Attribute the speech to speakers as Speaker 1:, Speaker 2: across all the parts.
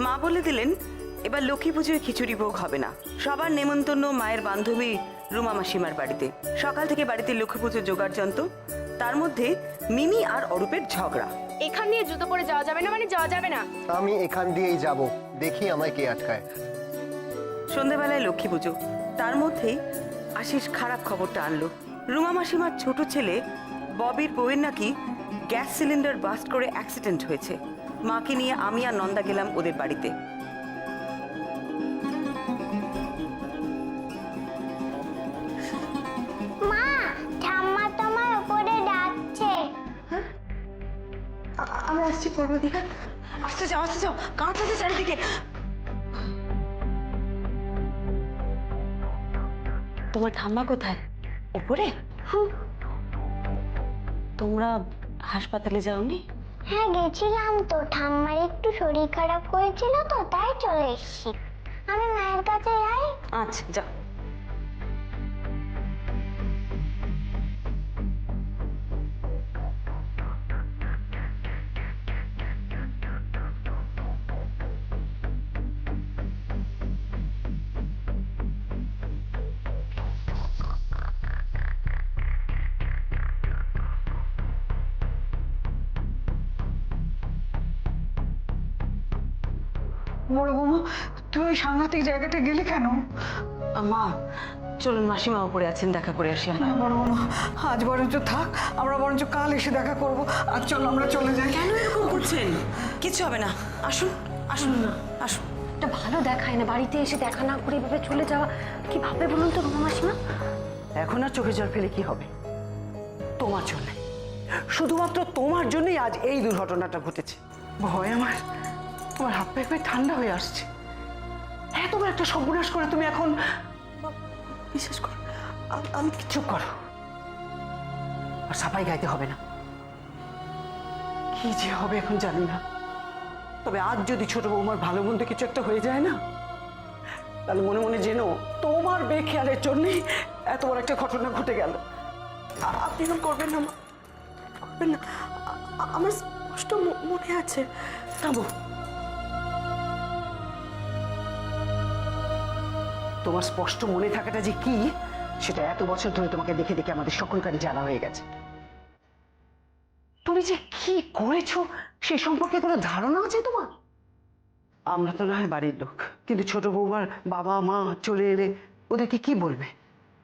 Speaker 1: মা বলে দিলেন এবার লক্ষ্মী পুজোয় খিচুড়ি ভোগ হবে না। সবার নেমন্তন্ন মায়ের বান্ধবী রুমা মাসিমার বাড়িতে। সকাল থেকে বাড়িতে লক্ষ্মী পুজোর জোগাড় যন্ত্র, তার মধ্যে মিমি আর অরূপের ঝগড়া।
Speaker 2: এখান দিয়ে জুতো পরে যাওয়া যাবে না, মানে যাওয়া যাবে না।
Speaker 3: আমি এখান দিয়েই যাব, দেখি আমায় কে আটকায়।
Speaker 1: সন্ধেবেলায় লক্ষ্মী পুজো, তার মধ্যেই আশিস খারাপ খবরটা আনলো। রুমা মাসিমার ছোট ছেলে ববির বউয়ের নাকি গ্যাস সিলিন্ডার বাস্ট করে অ্যাক্সিডেন্ট হয়েছে। মাকে নিয়ে আমি আর নন্দা গেলাম ওদের বাড়িতে।
Speaker 4: মা, ঠাম্মা তোমার উপরে ডাকছে।
Speaker 1: আমি আসছি পূর্ব দিকে। আসতে যাও, আসতে যাও, কাঁচ আছে চারিদিকে। তোমার ঠাম্মা কোথায়? উপরে? তোমরা হাসপাতালে যাওনি?
Speaker 4: হ্যাঁ গেছিলাম তো, ঠাম্মার একটু শরীর খারাপ হয়েছিল তো, তাই চলে এসেছি। আমি মায়ের কাছে যাই।
Speaker 1: আচ্ছা যাও।
Speaker 5: বড় বৌমা, তুই ওই সাংঘাতিক জায়গাটা গেলে কেন?
Speaker 1: মা চলুন, মাসিমা উপরে আছেন, দেখা করে আসি আমরা।
Speaker 5: না বড় বৌমা, আজ বরঞ্চ থাক, আমরা বরঞ্চ কাল এসে দেখা করব। আজ চল আমরা চলে যাই।
Speaker 1: কেন এরকম করছেন? কিছু হবে না, আসুন আসুন আসুন।
Speaker 2: এটা ভালো দেখায় না, বাড়িতে এসে দেখা না করে এভাবে চলে যাওয়া। কি ভাবে বলুন তো রুমা মাসিমা?
Speaker 6: এখন আর চোখে জল ফেলে কি হবে? তোমার জন্য, শুধুমাত্র তোমার জন্যই আজ এই দুর্ঘটনাটা ঘটেছে। ভয় আমার হাত পা একবার ঠান্ডা হয়ে আসছে। এত বড় একটা সর্বনাশ করে তুমি এখন বিশ্বাস করো, আমি চুপ করো, আর সাফাই গাইতে হবে না। কি যে হবে এখন জানি না, তবে আজ যদি ছোট বৌমার ভালো মন্দ কিছু একটা হয়ে যায় না, তাহলে মনে মনে জেনো তোমার বেখেয়ালের জন্যই এত বড় একটা ঘটনা ঘটে গেল। আপনি এরকম করবেন না, করবেন না। আমার স্পষ্ট মনে আছে। থামো, তোমার স্পষ্ট মনে থাকাটা যে কি, সেটা এত বছর ধরে তোমাকে দেখে দেখে আমাদের সকলকারই জানা হয়ে গেছে। তুমি যে কি করেছো সে সম্পর্কে কোনো ধারণা আছে তোমার? আমরা তো না হয় বাড়ির লোক, কিন্তু ছোট বৌমার বাবা মা চলে এলে ওদেরকে কি বলবে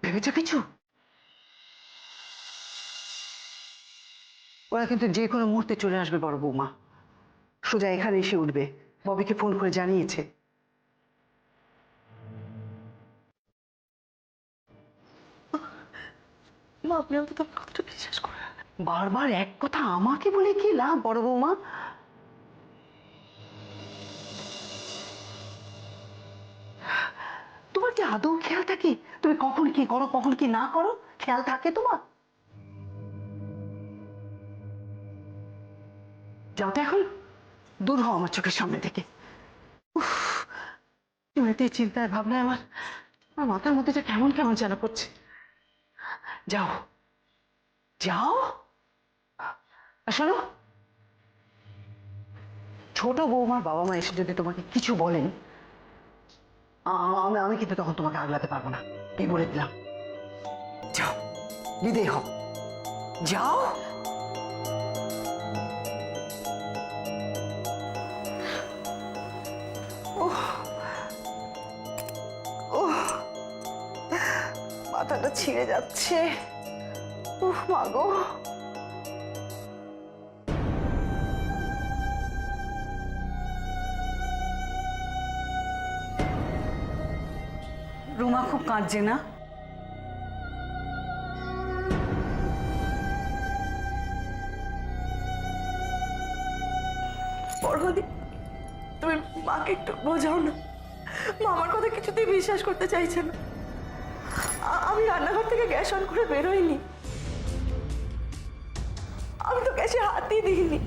Speaker 6: ভেবেছো কিছু? ওরা কিন্তু যে কোনো মুহূর্তে চলে আসবে বড় বৌমা, সোজা এখানে এসে উঠবে। ববিকে ফোন করে জানিয়েছে। মা, আপনি অন্তত কথাটা বিশ্বাস করেন। বারবার এক কথা আমাকে বলে কি লাভ বড় বৌমা? তোমার কি আদৌ খেয়াল থাকে তুমি কখন কি করো, কখন কি না করো? খেয়াল থাকে তোমার? যাও তো এখন, দূর হও আমার চোখের সামনে থেকে। এমনিতেই চিন্তায় ভাবনায় আমার মাথার মধ্যে যে কেমন কেমন যেন করছে। যাও যাও। আর শোনো, ছোট বৌমার বাবা মা এসে যদি তোমাকে কিছু বলেন, আমি কিন্তু তখন তোমাকে আগলাতে পারবো না, এই বলে দিলাম। যাও, বিদেয় হও, যাও। মাথাটা ছিঁড়ে যাচ্ছে। উফ মা গো।
Speaker 5: রুমা খুব কাঁদছে না?
Speaker 6: বড়দি, তুমি মাকে একটু বোঝাও না। মা আমার কথা কিছুতেই বিশ্বাস করতে চাইছে না। আমি রান্নাঘর থেকে গ্যাস অন করে বেরোইনি, আমি তো গ্যাসে হাতই দিইনি।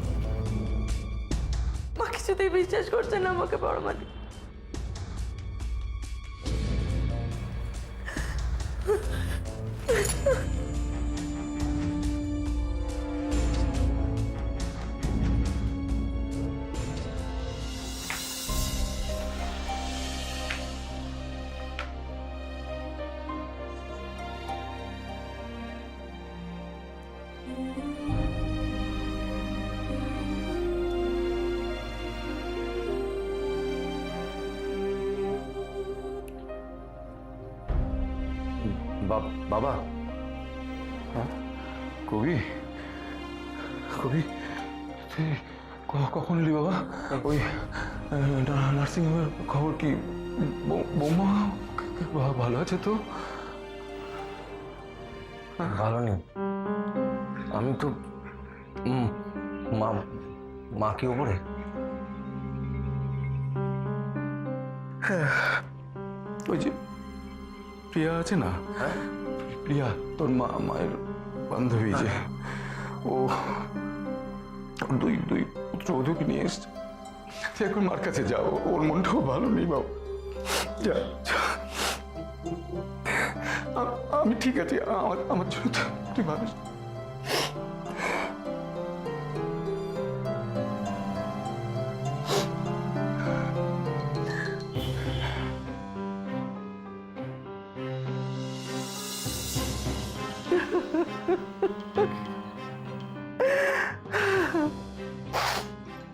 Speaker 6: মা কিছুতেই বিশ্বাস করছে না আমাকে বড় মাদি।
Speaker 7: বাবা, হ্যাঁ? কবি, কবি, তুই কখন এলি বাবা? ওই নার্সিং হোমের খবর কি? বৌমা ভালো আছে তো?
Speaker 8: ভালো নেই, আমি তো মা কি ওপরে?
Speaker 7: ওই যে প্রিয়া আছে না, প্রিয়া তোর মায়ের বান্ধবী, যে ও দুই পুত্রবধূকে নিয়ে এসছে। তুই এখন মার কাছে যাও, ওর মনটাও ভালো নেই বাবা। যা যা। আমি ঠিক আছি, আমার জন্য তুই ভাবিস।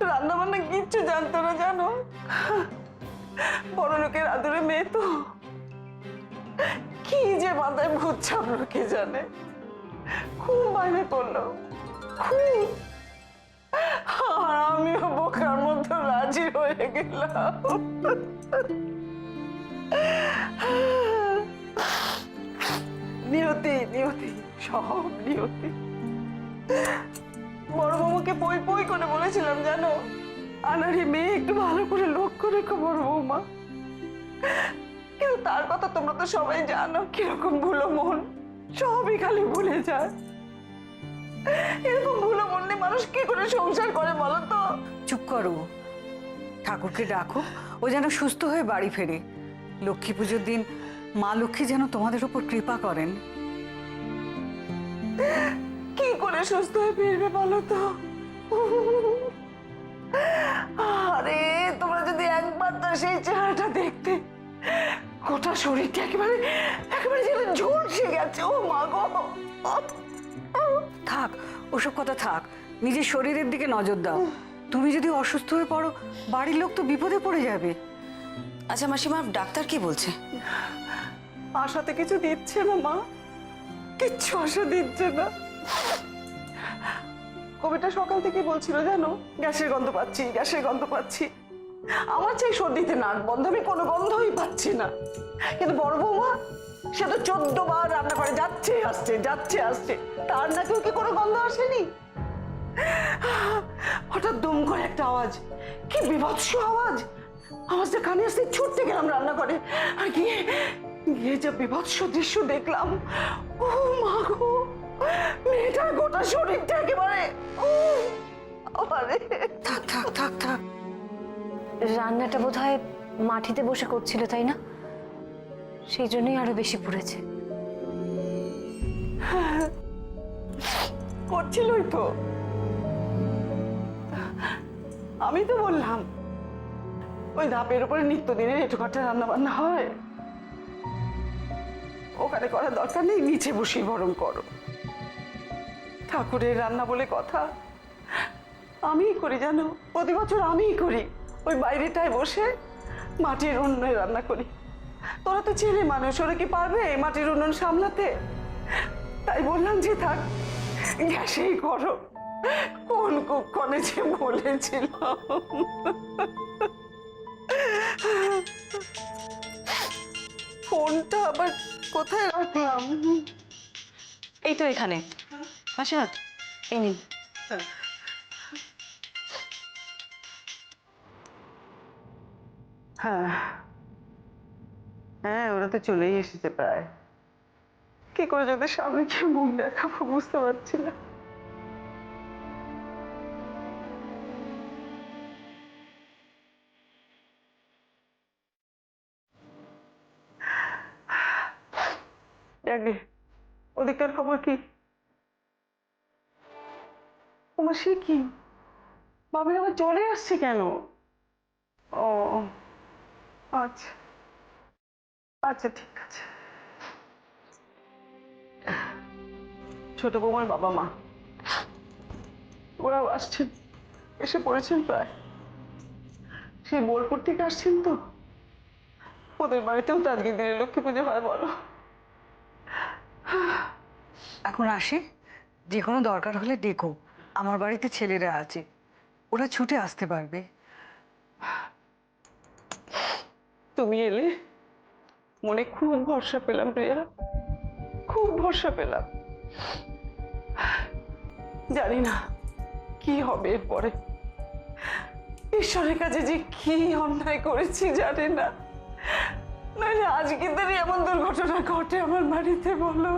Speaker 1: রান্না বান্না কিচ্ছু জানতো না জানো, বড় লোকের আদরে মেয়ে তো, কি যে মাথায় ভূত চাপলো কে জানে। খুব বায়না করলো, খুব। আর আমিও বোকার মতো রাজি হয়ে গেলাম। নিয়তি নিয়তি, সব নিয়তি। বড় বৌমাকে পই পই করে বলেছিলাম জানো, আনারি মেয়ে, একটু ভালো করে লক্ষ্য রেখো বড় বৌমা। কিন্তু তার কথা তোমরা তো সবাই জানো, কিরকম ভুলো মন, সবই খালি ভুলে যায়। এরকম ভুলো মন নিয়ে মানুষ কি করে সংসার করে বলো তো?
Speaker 5: চুপ করো, ঠাকুরকে ডাকো, ও যেন সুস্থ হয়ে বাড়ি ফেরে। লক্ষ্মী পুজোর দিন মা লক্ষ্মী যেন তোমাদের উপর কৃপা করেন।
Speaker 1: কি করে সুস্থ হয়ে ফিরবে বলো তো? আরে তোমরা যদি একবার তার সেই চেহারাটা দেখতে, গোটা শরীরটা একেবারে একেবারে যেন ঝলসে গেছে। ও মা গো!
Speaker 5: থাক, ওসব কথা থাক, নিজের শরীরের দিকে নজর দাও। তুমি যদি অসুস্থ হয়ে পড়ো, বাড়ির লোক তো বিপদে পড়ে যাবে।
Speaker 1: আচ্ছা মাসিমা, ডাক্তার কি বলছে? আশাতে কিছু দিচ্ছে না মা, কিচ্ছু আশা দিচ্ছে না। কবিটা সকাল থেকে বলছিল জানো, গ্যাসের গন্ধ পাচ্ছি, গ্যাসের গন্ধ পাচ্ছি। আমার চাই সর্দিতে নাক বন্ধ, আমি কোনো গন্ধই পাচ্ছি না। কিন্তু বড় বৌমা, সে তো 14 বার রান্না করে যাচ্ছে আসছে, যাচ্ছে আসছে, তার নাকেও কি কোনো গন্ধ আসেনি? হঠাৎ দম করে একটা আওয়াজ, কি বিভৎস আওয়াজ! আওয়াজটা কানে আসতে ছুটতে গেলাম রান্না করে, আর গিয়ে গিয়ে যে বিভৎস দৃশ্য দেখলাম। ও মা গো, মেয়েটার গোটা শরীরটা একেবারে।
Speaker 2: থাক থাক থাক থাক, রান্নাটা বোধহয় মাটিতে বসে করছিল, তাই না? সেই জন্যই আরো বেশি পুড়েছে।
Speaker 1: করছিলই তো, আমি তো বললাম ওই ধাপের উপরে নিত্যদিনের এটুকাটা রান্না বান্না হয়, ওখানে করার দরকার নেই, নিচে বসে বরং করো। ঠাকুরের রান্না বলে কথা, আমিই করি জানো, প্রতি বছর আমিই করি। ওই বাইরেটায় বসে মাটির উনুনে রান্না করি। তোরা তো ছেলে মানুষ, ওরা কি পারবে মাটির উনুন সামলাতে? তাই বললাম যে থাক, গ্যাসেই করো। কোন কুক্ষণে যে বলেছিলাম। ফোনটা আবার কোথায় রাখলাম?
Speaker 2: এই তো এখানে। আচ্ছা, এই নিন।
Speaker 1: হ্যাঁ হ্যাঁ, ওরা তো চলেই এসেছে প্রায়। কি করে যদি সামনে গিয়ে মুখ দেখাবো বুঝতে পারছি না। ওদিককার খবর কি? তোমার সে কি, বাবা আবার চলে আসছে কেন? ও আচ্ছা আচ্ছা, ঠিক আছে। ছোট বৌমার বাবা মা ওরাও আসছেন, এসে পড়েছেন প্রায়। সেই বোলপুর থেকে আসছেন তো, ওদের বাড়িতেও তো আজকে দিনে লক্ষ্মী পুজো হয় বলো।
Speaker 5: এখন আসি, যে কোনো দরকার হলে ডেকো। আমার বাড়িতে ছেলেরা আছে, ওরা ছুটে আসতে পারবে।
Speaker 6: তুমি এলে মনে খুব ভরসা পেলাম প্রিয়া, খুব ভরসা পেলাম। জানি না কি হবে এরপরে, ঈশ্বরের কাছে যে কি অন্যায় করেছি জানি না, নইলে আজকে তো এমন দুর্ঘটনা ঘটে আমার বাড়িতে, বলো।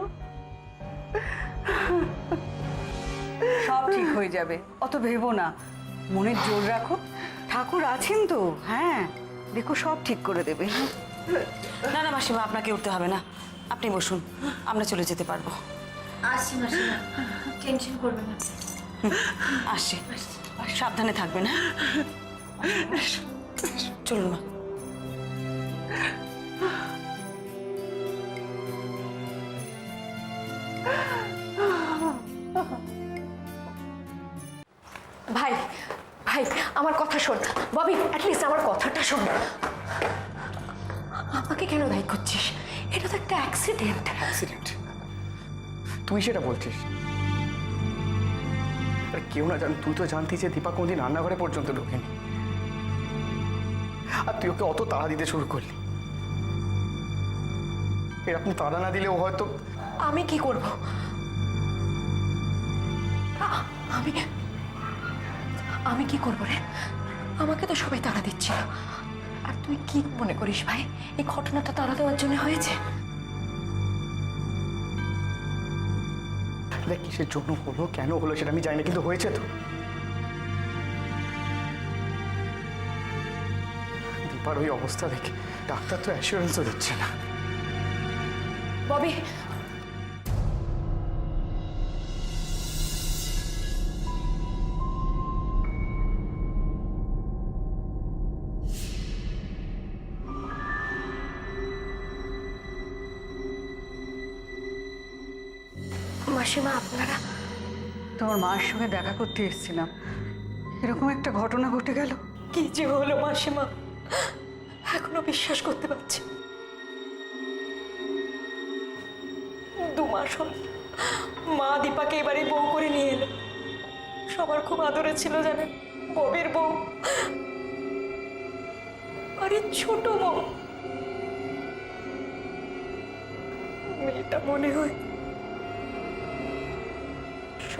Speaker 5: সব ঠিক হয়ে যাবে, অত ভেবো না, মনের জোর রাখো, ঠাকুর আছেন তো। হ্যাঁ, দেখো সব ঠিক করে দেবে।
Speaker 1: না না মাসিমা, আপনাকে উঠতে হবে না, আপনি বসুন, আমরা চলে যেতে পারবো।
Speaker 2: আসছি মাসিমা, টেনশন করবেন না।
Speaker 1: আসছি, সাবধানে থাকবেন। হ্যাঁ চলুন মা।
Speaker 2: ভাই ভাই আমার কথা শোন, ববি অ্যাটলিস্ট আমার কথাটা শোন। আমাকে কেন দায়ী করছিস? এটা তো একটা অ্যাক্সিডেন্ট।
Speaker 9: অ্যাক্সিডেন্ট? তুই সেটা বলছিস? আরে কেউ না জান, তুই তো জানতি যে দীপা কোনদিন রান্নাঘরে পর্যন্ত ঢোকেনি, আর তুই ওকে অত তাড়া দিতে শুরু করলি। এরকম তাড়া না দিলে ও হয়তো...
Speaker 2: আমি কি করব? আমি আমি কি করব রে? আমাকে তো সবাই তাড়া দিচ্ছিল। আর তুই কি মনে করিস ভাই, এই ঘটনাটা তাড়া দেওয়ার জন্য হয়েছে?
Speaker 9: দেখ, কিসের জন্য হলো, কেন হলো সেটা আমি জানি না, কিন্তু হয়েছে তো। দীপার ওই অবস্থা দেখে ডাক্তার তো অ্যাসিওরেন্সও দিচ্ছে না।
Speaker 2: ববি, মাসিমা আপনারা?
Speaker 5: তোমার মায়ের সঙ্গে দেখা করতে এসেছিলাম, এরকম একটা ঘটনা ঘটে গেল।
Speaker 2: কি যে হলো মাসিমা, এখনো বিশ্বাস করতে পারছি। 2 মাস হলো মা দীপাকে এবারে বউ করে নিয়ে এলো। সবার খুব আদরে ছিল জানেন, ববির বউ, আরে ছোট বউ। মেয়েটা মনে হয়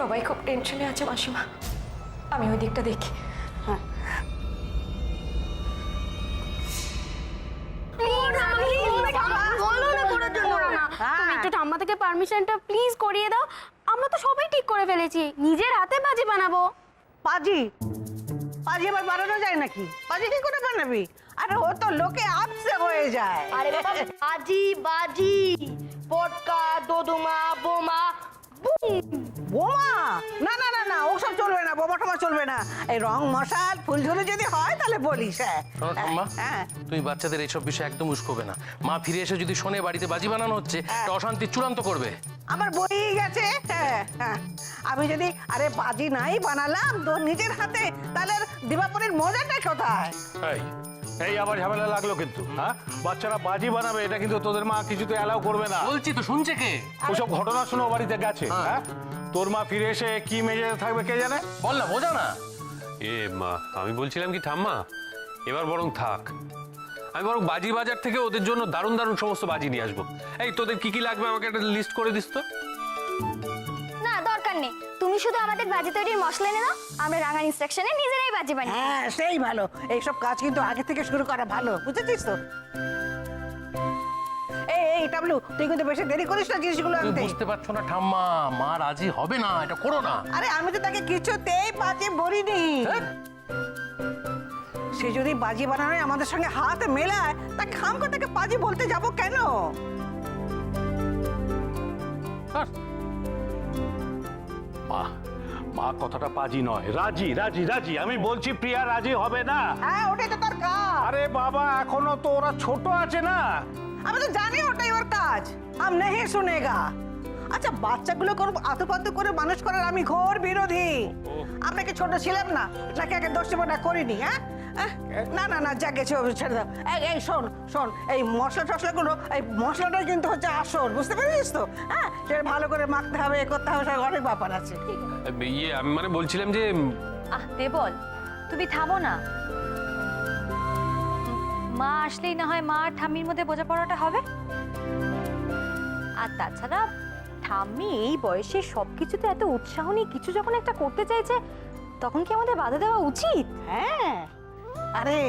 Speaker 2: সবাই খুব টেনশনে আছে মাসিমা, আমি ওই দিকটা দেখি। হ্যাঁ
Speaker 10: তুমি একটু ঠাম্মা থেকে পারমিশনটা প্লিজ করিয়ে দাও। আমরা তো সবাই ঠিক করে ফেলেছি, নিজের হাতে ভাজি বানাবো।
Speaker 6: পাজি? পাজি আবার বানানো যায় নাকি? পাজি কি করে বানাবি? আরে ও তো লোকে আপসে হয়ে যায়।
Speaker 10: আরে বাবা, ভাজি বাজি, পটকা, দোদুমা, বোমা,
Speaker 6: বোমা? না না না না, ওসব চলবে না, বোমা টোমা চলবে না। এই রং মশাল ফুলঝুরি যদি হয় তাহলে বলিস। হ্যাঁ
Speaker 8: শোনো ঠাম্মা,
Speaker 6: হ্যাঁ।
Speaker 8: তুমি বাচ্চাদের এইসব বিষয়ে একদম উস্কোবে না। মা ফিরে এসে যদি শোনে বাড়িতে বাজি বানানো হচ্ছে, এটা অশান্তি চূড়ান্ত করবে।
Speaker 6: আমার বই গেছে। হ্যাঁ হ্যাঁ, আমি যদি আরে বাজি নাই বানালাম তো নিজের হাতে, তাহলে দিবাপুরের মজাটা কোথায়?
Speaker 11: এই আবার ঝামেলা লাগলো কিন্তু। হ্যাঁ, বাচ্চারা বাজি বানাবে এটা কিন্তু তোদের মা কিছুতে অ্যালাউ করবে না।
Speaker 8: বলছি তো, শুনছে কে?
Speaker 11: ওসব ঘটনা শুনে ও বাড়িতে গেছে। হ্যাঁ, তোর মা ফিরে এসে কি মেজে থাকবে কে জানে।
Speaker 8: বল না, বোঝা না।
Speaker 12: মা, আমি বলছিলাম কি ঠাম্মা, এবার বরং থাক, আমি বরং বাজি বাজার থেকে ওদের জন্য দারুণ দারুণ সমস্ত বাজি নিয়ে আসবো। এই তোদের কি কি লাগবে আমাকে একটা লিস্ট করে দিস তো।
Speaker 10: না দরকার নেই, তুমি শুধু আমাদের ভাজি তৈরির মশলা এনে দাও, আমরা রাঙার ইনস্ট্রাকশনে নিজেরাই ভাজি বানাই।
Speaker 6: হ্যাঁ সেই ভালো, এইসব কাজ কিন্তু আগে থেকে শুরু করা ভালো, বুঝেছিস তো? এই টাবলু, তুই কিন্তু বেশি দেরি করিস না জিনিসগুলো
Speaker 8: তুমি
Speaker 6: আনতে।
Speaker 8: বুঝতে পারছো না ঠাম্মা, মা রাজি হবে না, এটা করো না।
Speaker 6: আরে আমি তো তাকে কিছুতেই বাজি বলিনি। সে যদি বাজি বানানোয় আমাদের সঙ্গে হাত মেলায়, তা খামকা তাকে বাজি বলতে যাব কেন?
Speaker 11: মা, মা কথাটা বাজি নয়, রাজি রাজি রাজি। আমি বলছি প্রিয়া রাজি হবে না।
Speaker 6: হ্যাঁ ওটাই তো তার কাজ।
Speaker 11: আরে বাবা, এখনো তো ওরা ছোট আছে না।
Speaker 6: আমি তো জানি ওটাই ওর কাজ। हम नहीं सुनेगा। আচ্ছা বাচ্চাগুলো করবো আতপাত করে মানুষ করার আমি ঘোর বিরোধী। আপনাকে ছোট ছিলাম না, নাকি আগে দোষটা করিনি? হ্যাঁ না না না, যা গেছে ছেড়ে দাও। এই শোন শোন, এই মশলা টশলাগুলো, এই মশলাটাই কিন্তু হচ্ছে আসল, বুঝতে পেরেছিস তো? হ্যাঁ, সেটা ভালো করে মাখতে হবে, এ করতে হবে, সব অনেক ব্যাপার আছে।
Speaker 12: ইয়ে আমি মানে বলছিলাম যে
Speaker 2: দেবল, তুমি থামো না। মা আসলেই না হয় মা আর ঠাম্মির মধ্যে বোঝাপড়াটা হবে। আর তাছাড়া ঠাম্মি এই বয়সে সবকিছুতে এত উৎসাহ নিয়ে কিছু যখন একটা করতে চাইছে, তখন কি আমাদের বাধা দেওয়া উচিত?
Speaker 6: হ্যাঁ, আরে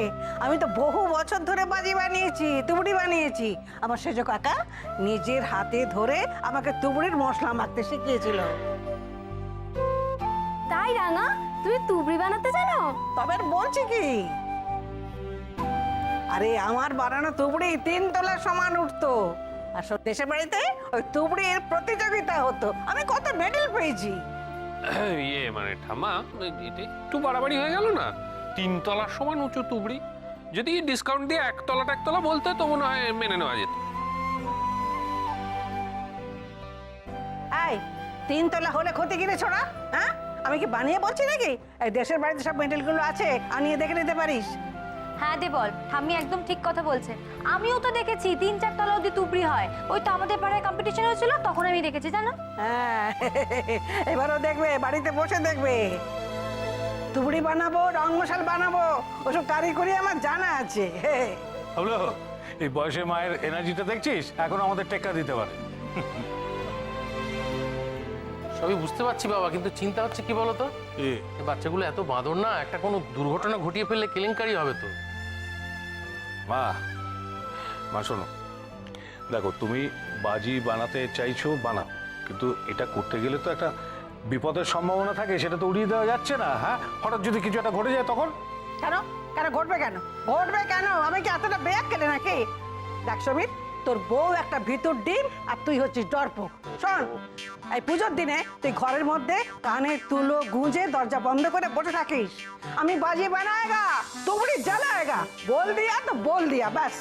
Speaker 6: আমি তো বহু বছর ধরে বাজি বানিয়েছি, তুবড়ি বানিয়েছি। আমার সেজ কাকা নিজের হাতে ধরে আমাকে তুবড়ির মশলা মাখতে শিখিয়েছিল।
Speaker 10: তাই রাঙা, তুমি তুবড়ি বানাতে জানো?
Speaker 6: তবে আর বলছি কি, আরে আমার বানানো তুবড়ি 3 তলার সমান উঠতো। আর সব দেশের বাড়িতে ওই তুবড়ির প্রতিযোগিতা হতো, আমি কত মেডেল পেয়েছি।
Speaker 12: ইয়ে মানে ঠাম্মা, এটা একটু বাড়াবাড়ি হয়ে গেল না? 3 তলার সমান উঁচু তুবড়ি, যদি ডিসকাউন্ট দিয়ে 1 তলা বলতে তো মনে হয় মেনে নেওয়া যেত।
Speaker 6: এই 3 তলা হলে ক্ষতি কিনে ছোড়া? হ্যাঁ, আমি কি বানিয়ে বলছি নাকি? এই দেশের বাড়িতে সব মেডেলগুলো আছে, আনিয়ে দেখে নিতে পারিস।
Speaker 2: হ্যাঁ দেবল, ঠাম্মি একদম ঠিক কথা বলছে। আমিও তো দেখেছি 3-4 তলা অব্দি তুবড়ি হয়। ওই তো আমাদের পাড়ায় কম্পিটিশন হয়েছিল, তখন আমি দেখেছি, জানো?
Speaker 6: হ্যাঁ, এবারও দেখবে, বাড়িতে বসে দেখবে। তুবড়ি বানাবো, রং মশাল বানাবো, ওসব কারিগরি আমার জানা আছে।
Speaker 11: হলো, এই বয়সে মায়ের এনার্জিটা দেখছিস, এখন আমাদের টেক্কা দিতে পারে।
Speaker 8: সবই বুঝতে পারছি বাবা, কিন্তু চিন্তা হচ্ছে কি বলতো, এই বাচ্চাগুলো এত বাঁদর না, একটা কোনো দুর্ঘটনা ঘটিয়ে ফেললে কেলেঙ্কারি হবে তো।
Speaker 11: মা শোনো, দেখো তুমি বাজি বানাতে চাইছো বানাও, কিন্তু এটা করতে গেলে তো একটা বিপদের সম্ভাবনা থাকে, সেটা তো উড়িয়ে দেওয়া যাচ্ছে না। হ্যাঁ, হঠাৎ যদি কিছু একটা ঘটে যায় তখন?
Speaker 6: কেন কেন ঘটবে? কেন ঘটবে কেন? আমি কি এতটা বেয়াক কেলে নাকি? দেখ সমীর, তোর বউ একটা ভিতর ডিম আর তুই হচ্ছিস ডরপোক। শোন, এই পুজোর দিনে তুই ঘরের মধ্যে কানের তুলো গুঁজে দরজা বন্ধ করে বসে থাকিস। আমি বাজি বানায়েগা, তুবড়ি জ্বালায়েগা, বল দিয়া তো বল দিয়া, ব্যাস।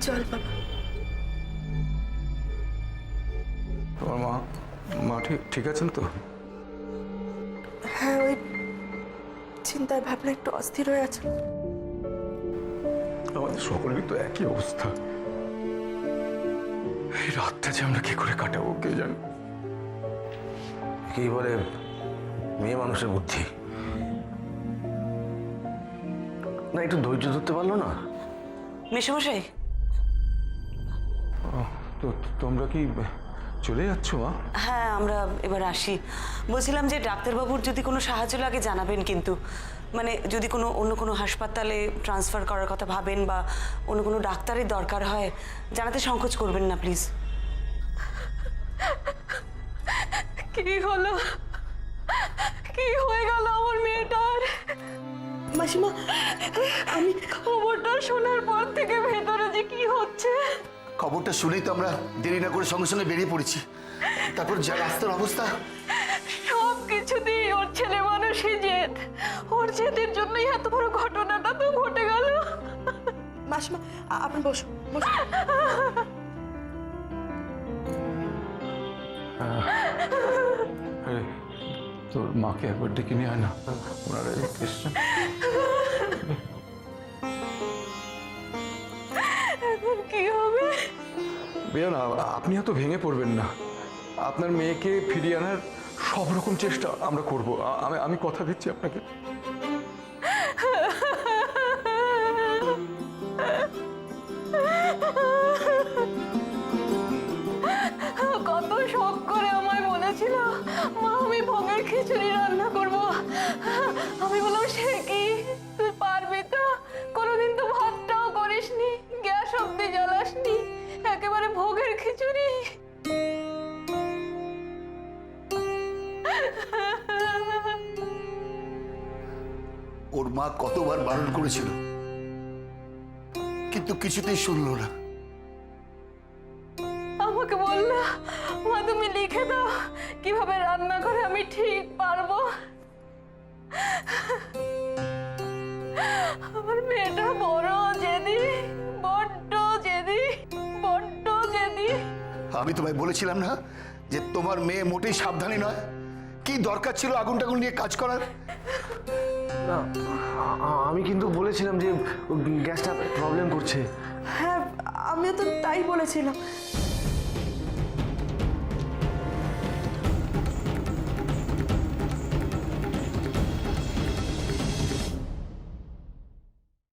Speaker 10: চল বাবা।
Speaker 7: তোমার মা ঠিক আছেন তো?
Speaker 10: হ্যাঁ, ওই চিন্তায় ভাবনা একটু অস্থির হয়ে আছে।
Speaker 7: আমাদের সকলেরই তো একই অবস্থা। এই রাতটা যে আমরা কি করে কাটাবো কে জানে।
Speaker 9: কি বলে মেয়ে মানুষের বুদ্ধি না, একটু ধৈর্য ধরতে পারলো না?
Speaker 1: মেশমশাই,
Speaker 7: তো তোমরা কি চলে যাচ্ছ মা?
Speaker 1: হ্যাঁ আমরা এবার আসি। বলছিলাম যে ডাক্তারবাবুর যদি কোনো সাহায্য লাগে জানাবেন, কিন্তু মানে যদি কোনো অন্য কোনো হাসপাতালে ট্রান্সফার করার কথা ভাবেন বা অন্য কোনো ডাক্তারের দরকার হয়, জানাতে সংকোচ করবেন না প্লিজ।
Speaker 2: কি হলো? কি হয়ে গেল আমার মেয়েটার?
Speaker 10: মাসিমা,
Speaker 2: আমি খবরটা শোনার পর থেকে ভেতরে যে কি হচ্ছে।
Speaker 3: খবরটা শুনেই তো আমরা দেরি না করে সঙ্গে সঙ্গে বেরিয়ে পড়েছি। তারপর যা রাস্তার অবস্থা,
Speaker 2: সব কিছুতেই ওর ছেলে মানুষই জেদ। ওর জেদের জন্যই এত বড় ঘটনাটা তো ঘটে গেল।
Speaker 10: মাসিমা আপনি বসুন, বসুন।
Speaker 7: আরে তোর মাকে একবার ডেকে নিয়ে আয় না, ওনারা এসছেন।
Speaker 2: কি হবে?
Speaker 7: বেয়া না, আপনি এত ভেঙে পড়বেন না। আপনার মেয়েকে ফিরিয়ে আনার সব রকম চেষ্টা আমরা করব। আমি কথা দিচ্ছি আপনাকে।
Speaker 2: কত শখ করে আমায় বলেছিল মা আমি ভোগের খিচুড়ি রান্না করব। আমি বললাম সে কি, তুই পারবি তো? কোনোদিন তো ভাতটাও করিসনি, গ্যাস অব্দি জ্বালাসনি, একেবারে ভোগের খিচুড়ি।
Speaker 3: ওর মা কতবার বারণ করেছিল, কিন্তু কিছুতেই শুনলো না।
Speaker 2: আমাকে বললো মা তুমি লিখে দাও কিভাবে রান্না করে আমি ঠিক পারবো, আমার মেয়েটা বড় জেদি, বড্ড জেদি, বড্ড জেদি।
Speaker 3: আমি তোমায় বলেছিলাম না যে তোমার মেয়ে মোটেই সাবধানী নয়? কি দরকার ছিল আগুন টাগুন নিয়ে কাজ করার?
Speaker 9: না আমি কিন্তু বলেছিলাম যে গ্যাসটা প্রবলেম করছে।
Speaker 6: হ্যাঁ আমিও তো তাই বলেছিলাম,